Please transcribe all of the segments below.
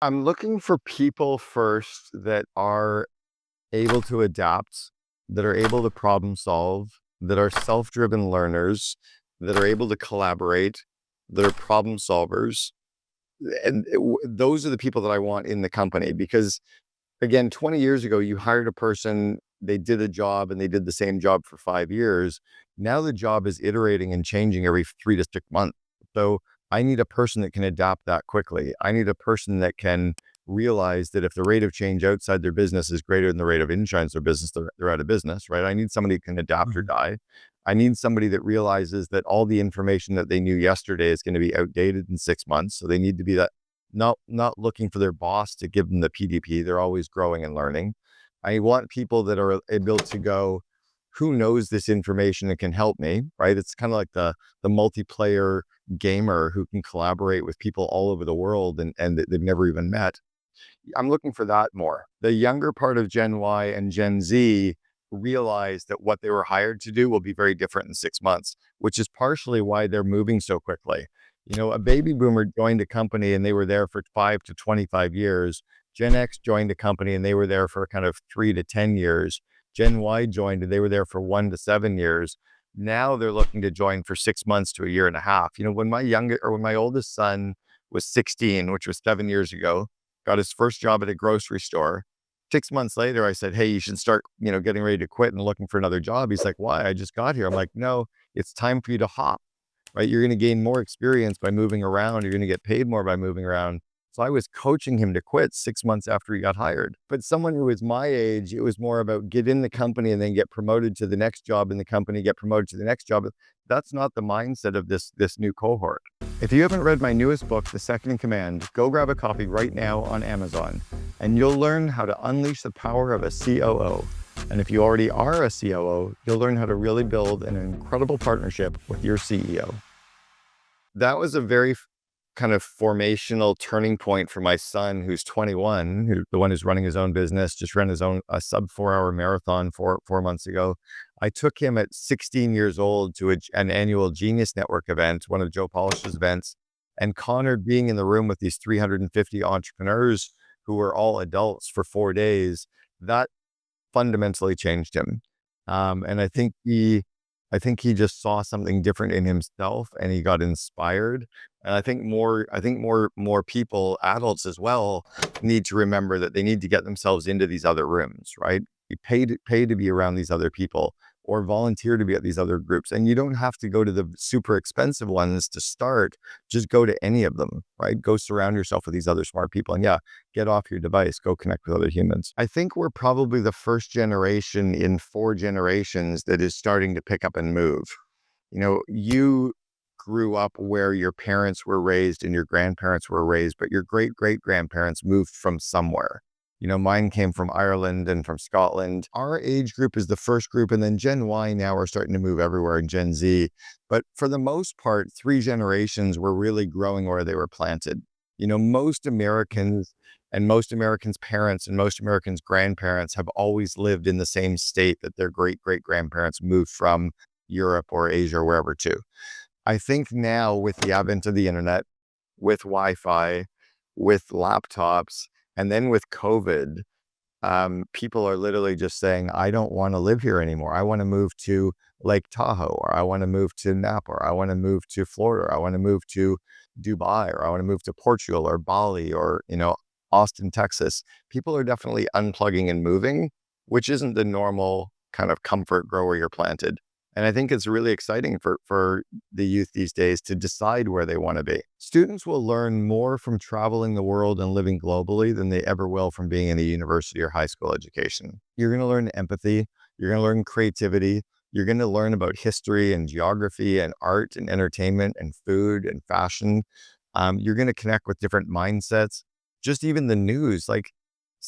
I'm looking for people first that are able to adapt, that are able to problem solve, that are self-driven learners, that are able to collaborate, that are problem solvers. And those are the people that I want in the company because, again, 20 years ago, you hired a person, they did a job and they did the same job for 5 years. Now the job is iterating and changing every 3 to 6 months. So I need a person that can adapt that quickly. I need a person that can realize that if the rate of change outside their business is greater than the rate of inside their business, they're out of business, right? I need somebody who can adapt or Mhm. die. I need somebody that realizes that all the information that they knew yesterday is going to be outdated in 6 months. So they need to be that not looking for their boss to give them the PDP. They're always growing and learning. I want people that are able to go, who knows this information and can help me, right? It's kind of like the multiplayer gamer who can collaborate with people all over the world and that they've never even met. I'm looking for that more. The younger part of Gen Y and Gen Z realize that what they were hired to do will be very different in 6 months, which is partially why they're moving so quickly. A baby boomer joined a company and they were there for 5 to 25 years. Gen X joined a company and they were there for kind of 3 to 10 years. Gen Y joined and they were there for 1 to 7 years. Now they're looking to join for 6 months to a year and a half. When my oldest son was 16, which was 7 years ago, got his first job at a grocery store. 6 months later, I said, "Hey, you should start, getting ready to quit and looking for another job." He's like, "Why? I just got here." I'm like, "No, it's time for you to hop, right? You're going to gain more experience by moving around. You're going to get paid more by moving around." So I was coaching him to quit 6 months after he got hired. But someone who was my age, it was more about get in the company and then get promoted to the next job in the company, get promoted to the next job. That's not the mindset of this new cohort. If you haven't read my newest book, The Second in Command, go grab a copy right now on Amazon, and you'll learn how to unleash the power of a COO. And if you already are a COO, you'll learn how to really build an incredible partnership with your CEO. That was a very kind of formational turning point for my son, who's 21, the one who's running his own business, just ran his own a sub 4 hour marathon 4 months ago. I took him at 16 years old to an annual Genius Network event, one of Joe Polish's events. And Connor being in the room with these 350 entrepreneurs who were all adults for 4 days, that fundamentally changed him. And I think he just saw something different in himself and he got inspired. And I think more people, adults as well, need to remember that they need to get themselves into these other rooms, right? You pay to be around these other people or volunteer to be at these other groups. And you don't have to go to the super expensive ones to start. Just go to any of them, right? Go surround yourself with these other smart people. And yeah, get off your device, go connect with other humans. I think we're probably the first generation in 4 generations that is starting to pick up and move. You grew up where your parents were raised and your grandparents were raised, but your great great grandparents moved from somewhere. Mine came from Ireland and from Scotland. Our age group is the first group, and then Gen Y now are starting to move everywhere, and Gen Z. But for the most part, 3 generations were really growing where they were planted. Most Americans and most Americans' parents and most Americans' grandparents have always lived in the same state that their great great grandparents moved from Europe or Asia or wherever to. I think now with the advent of the internet, with Wi-Fi, with laptops, and then with COVID, people are literally just saying, I don't want to live here anymore. I want to move to Lake Tahoe, or I want to move to Napa, or I want to move to Florida, or I want to move to Dubai, or I want to move to Portugal or Bali or, Austin, Texas. People are definitely unplugging and moving, which isn't the normal kind of comfort grow where you're planted. And I think it's really exciting for the youth these days to decide where they want to be. Students will learn more from traveling the world and living globally than they ever will from being in a university or high school education. You're going to learn empathy. You're going to learn creativity. You're going to learn about history and geography and art and entertainment and food and fashion. You're going to connect with different mindsets, just even the news.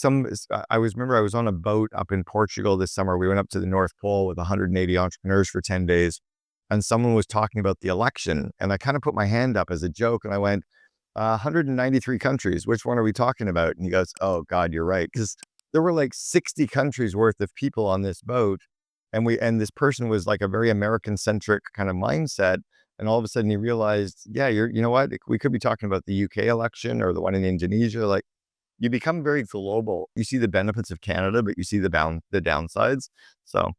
Remember I was on a boat up in Portugal this summer. We went up to the North Pole with 180 entrepreneurs for 10 days. And someone was talking about the election. And I kind of put my hand up as a joke and I went, 193 countries. Which one are we talking about? And he goes, oh God, you're right. Because there were like 60 countries worth of people on this boat. And this person was like a very American centric kind of mindset. And all of a sudden he realized, yeah, you know what? We could be talking about the UK election or the one in Indonesia. Like, you become very global. You see the benefits of Canada, but you see the downsides. So